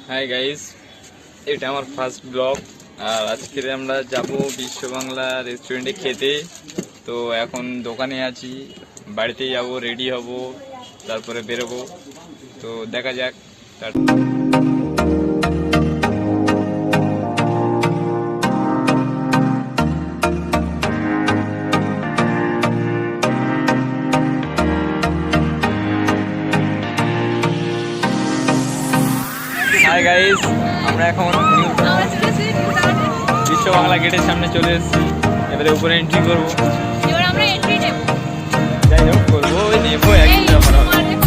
Hi guys, এটা আমার first blog. আর আজকে আমরা যাব বিশ্ব বাংলা রেস্টুরেন্টে খেতে। তো এখন দোকানে আছি, বাড়িতে যাব, রেডি হব, তারপরে বেরোবো। তো দেখা যাক। হাই গাইস, আমরা এখন বিশ্ব বাংলা গেটের সামনে চলে এসেছি। এবারে উপরে এন্ট্রি করবো, যাই হোক করবো, নেবো একদিন।